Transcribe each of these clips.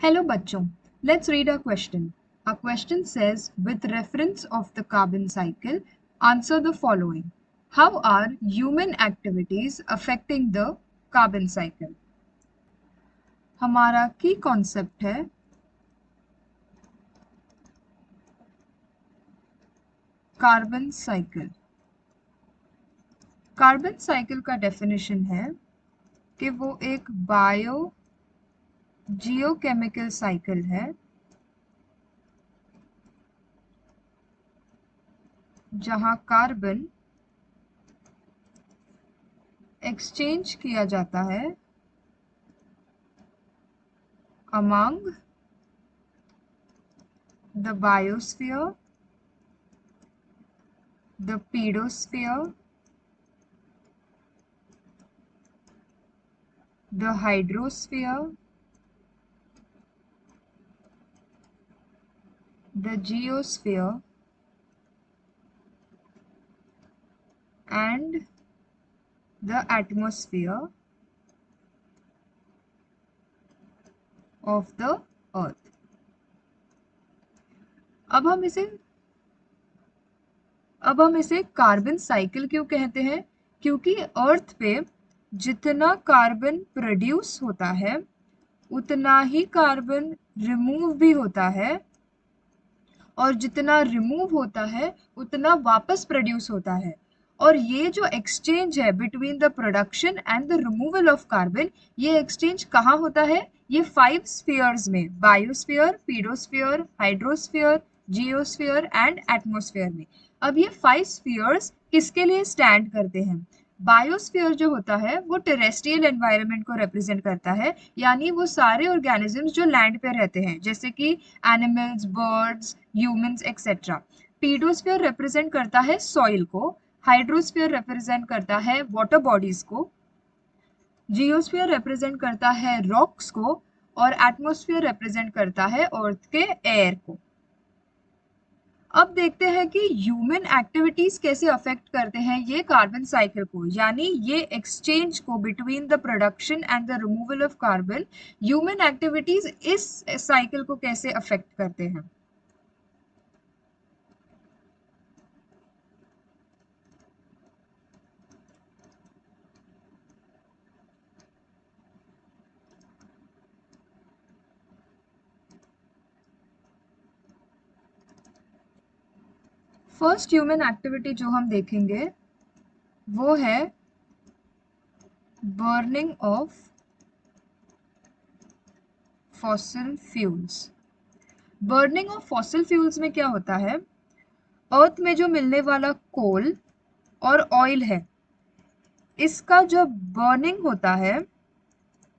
Hello bachchon, let's read a question. Our question says, with reference of the carbon cycle, answer the following. How are human activities affecting the carbon cycle? हमारा की concept है carbon cycle. Carbon cycle का definition है कि वो एक bio geochemical cycle है जहां कार्बन एक्सचेंज किया जाता है among the biosphere, the pedosphere, the hydrosphere, the geosphere, and the atmosphere of the earth. अब हम इसे कार्बन साइकिल क्यों कहते हैं? क्योंकि अर्थ पे जितना कार्बन प्रोड्यूस होता है उतना ही कार्बन रिमूव भी होता है, और जितना रिमूव होता है उतना वापस प्रोड्यूस होता है। और ये जो एक्सचेंज है between the production and the removal of carbon, ये एक्सचेंज कहाँ होता है? ये 5 स्फीयर्स में, biosphere, pedosphere, hydrosphere, geosphere and atmosphere में। अब ये 5 स्फीयर्स किसके लिए स्टैंड करते हैं? बायोस्फीयर जो होता है वो टेरेस्ट्रियल एनवायरनमेंट को रिप्रेजेंट करता है, यानी वो सारे ऑर्गेनिजम्स जो लैंड पे रहते हैं, जैसे कि animals, birds, humans et cetera. Pedosphere represent करता है सॉइल को, हाइड्रोस्फीयर रिप्रेजेंट करता है वाटर बॉडीज को, जियोस्फीयर रिप्रेजेंट करता है रॉक्स को, और एटमॉस्फेयर रिप्रेजेंट करता है अर्थ के एयर को। अब देखते हैं कि ह्यूमन एक्टिविटीज कैसे अफेक्ट करते हैं ये कार्बन साइकिल को, यानी ये एक्सचेंज को between the production and the removal of carbon. Human activities इस साइकिल को कैसे अफेक्ट करते हैं? फर्स्ट ह्यूमन एक्टिविटी जो हम देखेंगे वो है burning of fossil fuels. Burning of fossil fuels में क्या होता है? अर्थ में जो मिलने वाला कोल और ऑयल है, इसका जब बर्निंग होता है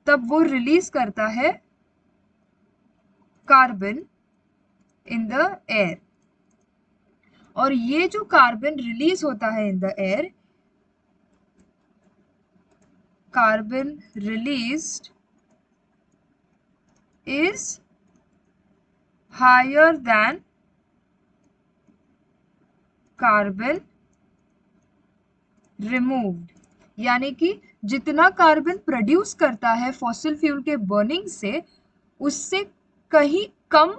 तब वो रिलीज करता है कार्बन इन द एयर, और ये जो कार्बन रिलीज होता है in the air, carbon released is higher than carbon removed, यानी कि जितना कार्बन प्रोड्यूस करता है फॉसिल फ्यूल के बर्निंग से, उससे कहीं कम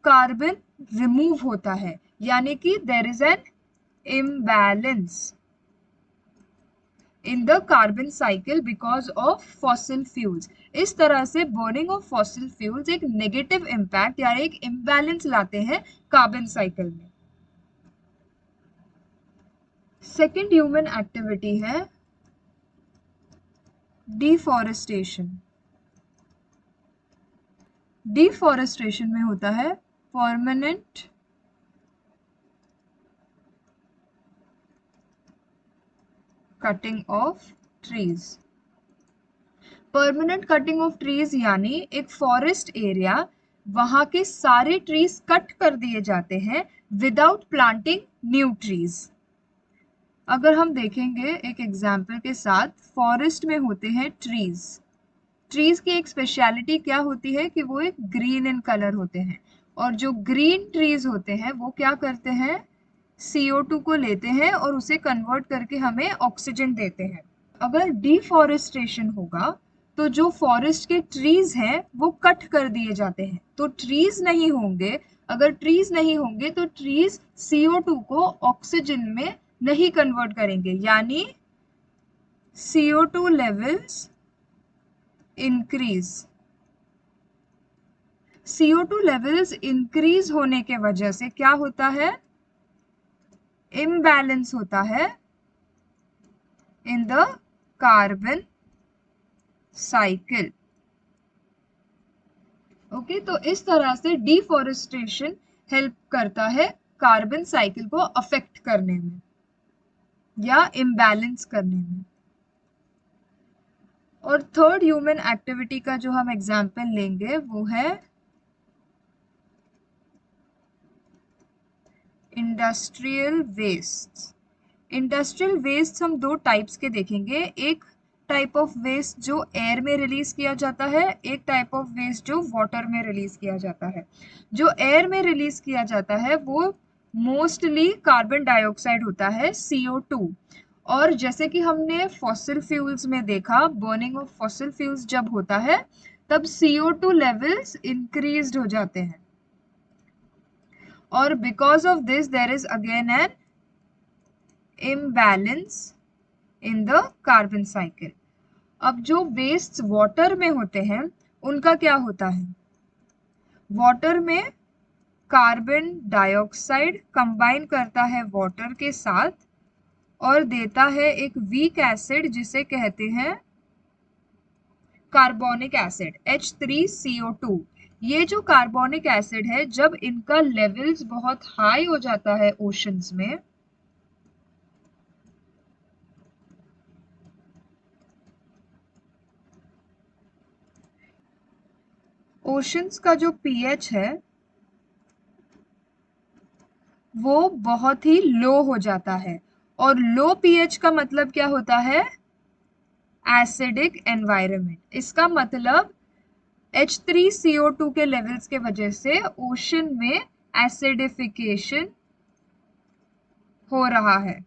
कार्बन रिमूव होता है, यानी कि there is an imbalance in the carbon cycle because of fossil fuels. इस तरह से बर्निंग ऑफ फॉसिल फ्यूल्स एक नेगेटिव इम्पैक्ट या एक इम्बैलेंस लाते हैं कार्बन साइकिल में। सेकेंड ह्यूमन एक्टिविटी है डिफॉरेस्टेशन। डिफॉरेस्टेशन में होता है permanent cutting of trees. Permanent cutting of trees यानी एक फॉरेस्ट एरिया, वहां के सारे ट्रीज कट कर दिए जाते हैं विदाउट प्लांटिंग न्यू ट्रीज। अगर हम देखेंगे एक एग्जाम्पल के साथ, फॉरेस्ट में होते हैं ट्रीज। ट्रीज की एक स्पेशलिटी क्या होती है कि वो एक ग्रीन इन कलर होते हैं, और जो ग्रीन ट्रीज होते हैं वो क्या करते हैं? CO2 को लेते हैं और उसे कन्वर्ट करके हमें ऑक्सीजन देते हैं। अगर डिफॉरेस्टेशन होगा तो जो फॉरेस्ट के ट्रीज हैं वो कट कर दिए जाते हैं। तो ट्रीज नहीं होंगे, अगर ट्रीज नहीं होंगे तो ट्रीज CO2 को ऑक्सीजन में नहीं कन्वर्ट करेंगे, यानी CO2 levels increase. CO2 levels increase होने के वजह से क्या होता है, इम्बैलेंस होता है in the carbon cycle. Okay, तो इस तरह से डिफॉरेस्टेशन हेल्प करता है कार्बन साइकिल को अफेक्ट करने में या इम्बैलेंस करने में। और थर्ड ह्यूमन एक्टिविटी का जो हम एग्जाम्पल लेंगे वो है इंडस्ट्रियल वेस्ट। इंडस्ट्रियल वेस्ट हम दो टाइप्स के देखेंगे, एक टाइप ऑफ वेस्ट जो एयर में रिलीज किया जाता है, एक टाइप ऑफ वेस्ट जो वाटर में रिलीज किया जाता है। जो एयर में रिलीज किया जाता है वो मोस्टली कार्बन डाइऑक्साइड होता है, CO2। और जैसे कि हमने फॉसिल फ्यूल्स में देखा, बर्निंग ऑफ फॉसिल फ्यूल्स जब होता है तब CO2 लेवल्स इंक्रीज्ड हो जाते हैं, और because of this there is again an imbalance in the carbon cycle। अब जो वेस्ट वाटर में होते हैं उनका क्या होता है, वाटर में कार्बन डाइऑक्साइड कंबाइन करता है वाटर के साथ और देता है एक वीक एसिड जिसे कहते हैं कार्बोनिक एसिड H3CO2। ये जो कार्बोनिक एसिड है, जब इनका लेवल्स बहुत हाई हो जाता है ओशंस में, ओशंस का जो pH है वो बहुत ही लो हो जाता है। और लो pH का मतलब क्या होता है, एसिडिक एनवायरनमेंट। इसका मतलब H3CO2 के लेवल्स के वजह से ओशन में एसिडिफिकेशन हो रहा है।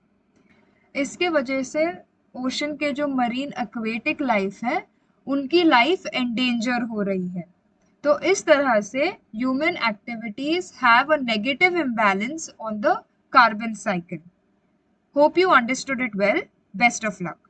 इसके वजह से ओशन के जो मरीन एक्वेटिक लाइफ है उनकी लाइफ एंडेंजर हो रही है। तो इस तरह से human activities have a negative imbalance on the carbon cycle. Hope you understood it well. Best of luck.